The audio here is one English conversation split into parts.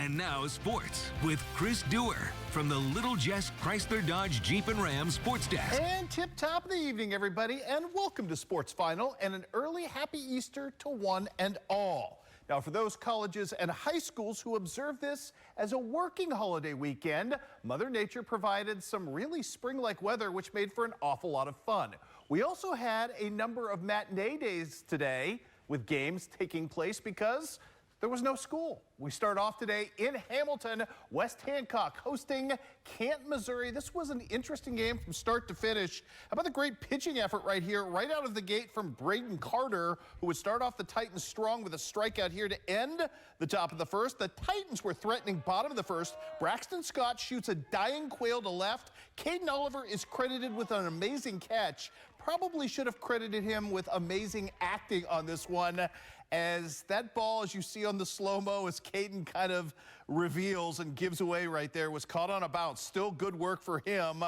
And now sports with Chris Duerr from the Little Jess Chrysler Dodge Jeep and Ram Sports Desk. And tip-top of the evening, everybody, and welcome to Sports Final and an early happy Easter to one and all. Now, for those colleges and high schools who observe this as a working holiday weekend, Mother Nature provided some really spring-like weather, which made for an awful lot of fun. We also had a number of matinee days today with games taking place because there was no school. We start off today in Hamilton, West Hancock hosting Canton, Missouri. This was an interesting game from start to finish. How about the great pitching effort right here, right out of the gate from Braden Carter, who would start off the Titans strong with a strikeout here to end the top of the first. The Titans were threatening bottom of the first. Braxton Scott shoots a dying quail to left. Caden Oliver is credited with an amazing catch. Probably should have credited him with amazing acting on this one, as that ball, as you see on the slow-mo, as Caden kind of reveals and gives away right there, was caught on a bounce. Still good work for him.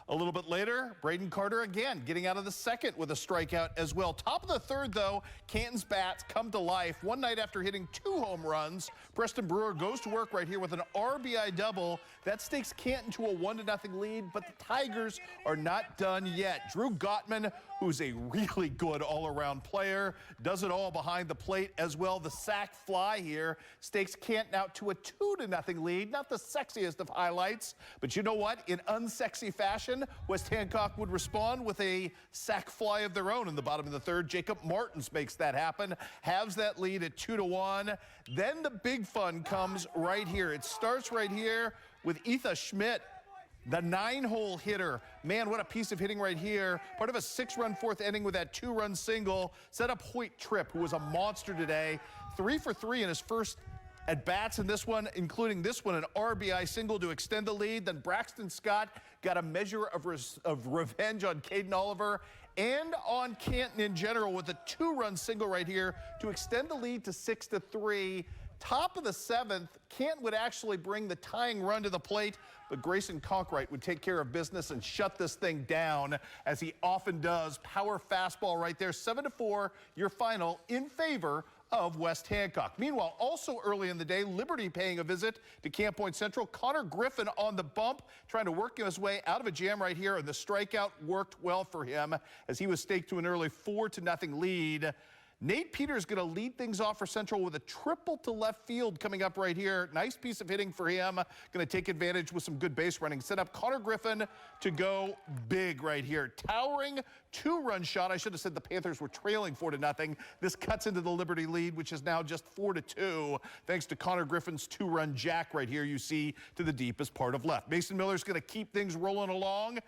A little bit later, Braden Carter again getting out of the second with a strikeout as well. Top of the third, though, Canton's bats come to life. One night after hitting 2 home runs, Preston Brewer goes to work right here with an RBI double. That stakes Canton to a 1-0 lead, but the Tigers are not done yet. Drew Gottman, who's a really good all-around player, does it all behind the plate as well. The sac fly here stakes Canton out to a 2-0 lead. Not the sexiest of highlights, but you know what? In unsexy fashion, West Hancock would respond with a sac fly of their own in the bottom of the third. Jacob Martins makes that happen, halves that lead at 2-1. Then the big fun comes right here. It starts right here with Etha Schmidt, the 9-hole hitter. Man, what a piece of hitting right here. Part of a 6-run fourth inning with that 2-run single. Set up Hoyt Tripp, who was a monster today. 3 for 3 in his first at-bats in this one, including this one, an RBI single to extend the lead. Then Braxton Scott got a measure of revenge on Caden Oliver and on Canton in general with a 2-run single right here to extend the lead to 6-3. Top of the 7th, Canton would actually bring the tying run to the plate, but Grayson Conkright would take care of business and shut this thing down, as he often does. Power fastball right there, 7-4, your final in favor of West Hancock. Meanwhile, also early in the day, Liberty paying a visit to Camp Point Central. Connor Griffin on the bump, trying to work his way out of a jam right here, and the strikeout worked well for him as he was staked to an early 4-0 lead. Nate Peters going to lead things off for Central with a triple to left field coming up right here. Nice piece of hitting for him. Going to take advantage with some good base running. Set up Connor Griffin to go big right here. Towering 2-run shot. I should have said the Panthers were trailing 4-0. This cuts into the Liberty lead, which is now just 4-2. Thanks to Connor Griffin's 2-run jack right here you see to the deepest part of left. Mason Miller's going to keep things rolling along,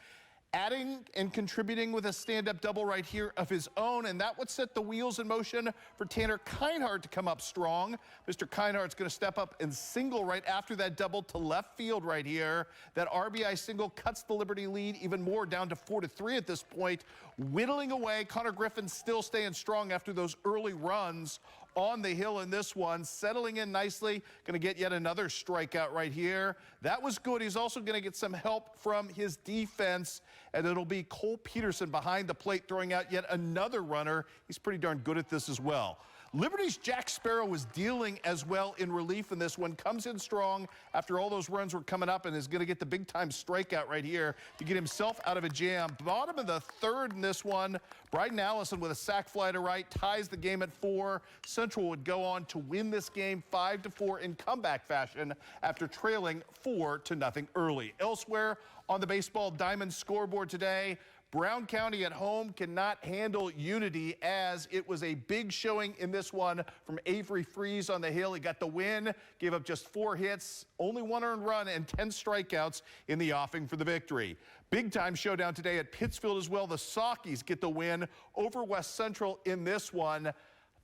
adding and contributing with a stand-up double right here of his own, and that would set the wheels in motion for Tanner Kinehart to come up strong. Mr. Kinehart's going to step up and single right after that double to left field right here. That RBI single cuts the Liberty lead even more, down to 4-3 at this point. Whittling away, Connor Griffin still staying strong after those early runs on the hill in this one, settling in nicely. Going to get yet another strikeout right here. That was good. He's also going to get some help from his defense, and it'll be Cole Peterson behind the plate throwing out yet another runner. He's pretty darn good at this as well. Liberty's Jack Sparrow was dealing as well in relief in this one. Comes in strong after all those runs were coming up and is going to get the big-time strikeout right here to get himself out of a jam. Bottom of the third in this one, Bryden Allison with a sac fly to right ties the game at 4. Central would go on to win this game 5-4 in comeback fashion after trailing 4-0 early. Elsewhere on the baseball diamond scoreboard today, Brown County at home cannot handle Unity, as it was a big showing in this one from Avery Freeze on the hill. He got the win, gave up just 4 hits, only 1 earned run, and 10 strikeouts in the offing for the victory. Big time showdown today at Pittsfield as well. The Saukees get the win over West Central in this one.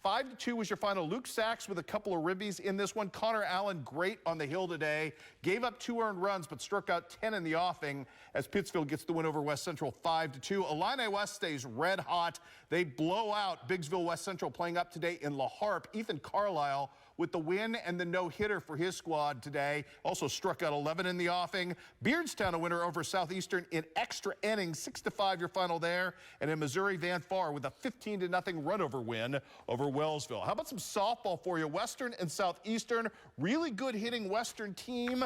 5-2 was your final. Luke Sachs with a couple of ribbies in this one. Connor Allen, great on the hill today. Gave up 2 earned runs, but struck out 10 in the offing as Pittsfield gets the win over West Central 5-2. Illini West stays red hot. They blow out Biggsville West Central, playing up today in La Harpe. Ethan Carlisle with the win and the no-hitter for his squad today. Also struck out 11 in the offing. Beardstown a winner over Southeastern in extra innings, 6-5 your final there. And in Missouri, Van Far with a 15-0 run-over win over Wellsville. How about some softball for you? Western and Southeastern, really good hitting Western team.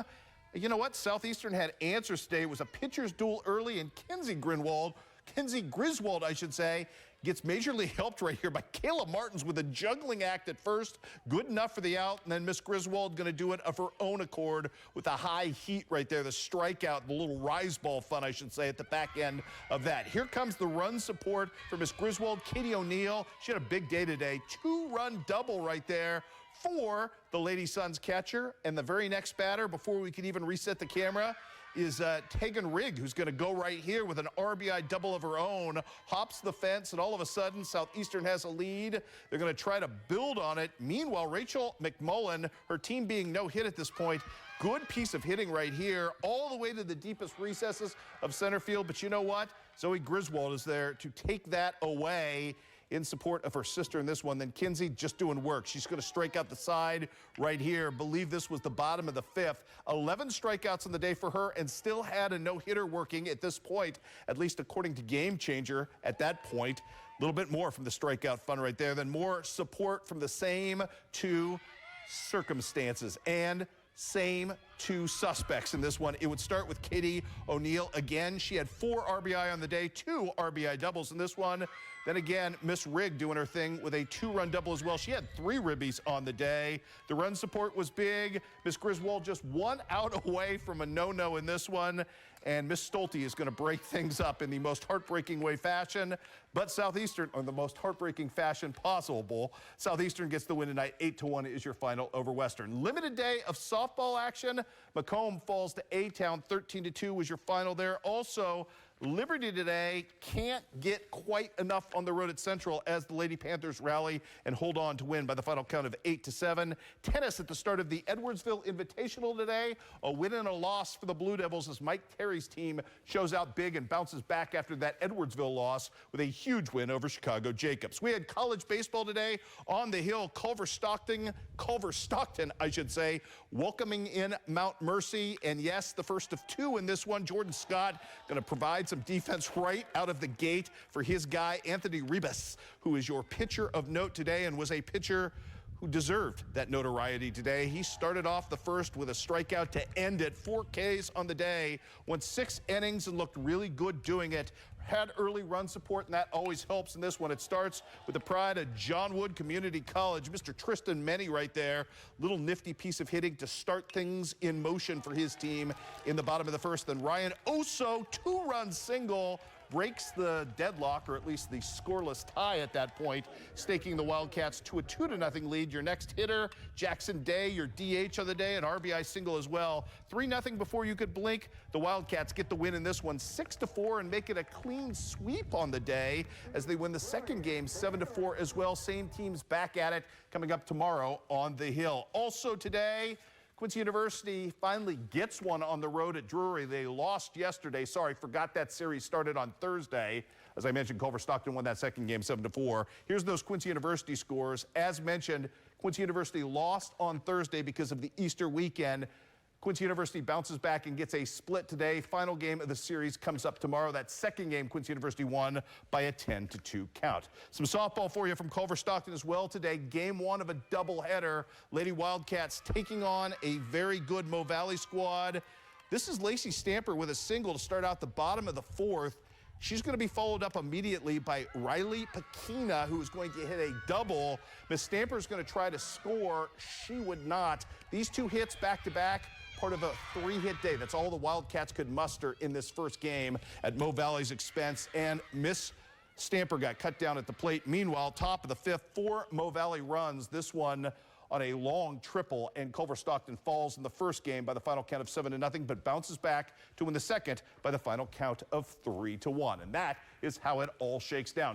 You know what? Southeastern had answers today. It was a pitcher's duel early, and Kinsey Griswold, I should say, gets majorly helped right here by Kayla Martins with a juggling act at first. Good enough for the out, and then Miss Griswold going to do it of her own accord with a high heat right there, the strikeout, the little rise ball fun, I should say, at the back end of that. Here comes the run support for Miss Griswold. Katie O'Neill, she had a big day today. 2-run double right there for the Lady Suns catcher. And the very next batter, before we can even reset the camera, is Tegan Rigg, who's going to go right here with an RBI double of her own, hops the fence, and all of a sudden Southeastern has a lead. They're going to try to build on it. Meanwhile, Rachel McMullen, her team being no hit at this point, good piece of hitting right here, all the way to the deepest recesses of center field. But you know what? Zoe Griswold is there to take that away in support of her sister in this one. Then Kinsey just doing work. She's going to strike out the side right here. Believe this was the bottom of the fifth. 11 strikeouts on the day for her, and still had a no-hitter working at this point, at least according to Game Changer at that point. A little bit more from the strikeout fun right there. Then more support from the same two circumstances and same two suspects in this one. It would start with Katie O'Neill again. She had 4 RBI on the day, 2 RBI doubles in this one. Then again, Miss Rigg doing her thing with a 2-run double as well. She had 3 ribbies on the day. The run support was big. Miss Griswold just 1 out away from a no-no in this one. And Miss Stolte is going to break things up in the most heartbreaking way fashion. But Southeastern, or the most heartbreaking fashion possible, Southeastern gets the win tonight. 8-1 is your final over Western. Limited day of softball action. Macomb falls to A-Town. 13-2 was your final there. Also, Liberty today can't get quite enough on the road at Central as the Lady Panthers rally and hold on to win by the final count of 8-7. Tennis at the start of the Edwardsville Invitational today. A win and a loss for the Blue Devils as Mike Terry's team shows out big and bounces back after that Edwardsville loss with a huge win over Chicago Jacobs. We had college baseball today on the Hill. Culver Stockton, I should say, welcoming in Mount Mercy. And yes, the first of 2 in this one. Jordan Scott going to provide some defense right out of the gate for his guy, Anthony Ribas, who is your pitcher of note today and was a pitcher who deserved that notoriety today. He started off the first with a strikeout to end it. 4 Ks on the day, went 6 innings and looked really good doing it. Had early run support, and that always helps in this one. It starts with the pride of John Wood Community College. Mr. Tristan Menny right there. Little nifty piece of hitting to start things in motion for his team in the bottom of the first. Then Ryan Oso, 2-run single, breaks the deadlock, or at least the scoreless tie at that point, staking the Wildcats to a 2-0 lead. Your next hitter, Jackson Day, your DH of the day, an RBI single as well. 3-0 before you could blink. The Wildcats get the win in this one, 6-4, and make it a clean sweep on the day as they win the second game, 7-4 as well. Same teams back at it coming up tomorrow on the Hill. Also today, Quincy University finally gets one on the road at Drury. They lost yesterday. Sorry, forgot that series started on Thursday. As I mentioned, Culver Stockton won that second game 7-4. Here's those Quincy University scores. As mentioned, Quincy University lost on Thursday because of the Easter weekend. Quincy University bounces back and gets a split today. Final game of the series comes up tomorrow. That second game, Quincy University won by a 10-2 count. Some softball for you from Culver Stockton as well today. Game 1 of a doubleheader. Lady Wildcats taking on a very good Mo Valley squad. This is Lacey Stamper with a single to start out the bottom of the 4th. She's going to be followed up immediately by Riley Pakina, who is going to hit a double. Miss Stamper is going to try to score. She would not. These 2 hits back-to-back, part of a 3-hit day. That's all the Wildcats could muster in this first game at Mo Valley's expense. And Miss Stamper got cut down at the plate. Meanwhile, top of the 5th, 4 Mo Valley runs. This one on a long triple, and Culver Stockton falls in the first game by the final count of 7-0, but bounces back to win the second by the final count of 3-1. And that is how it all shakes down.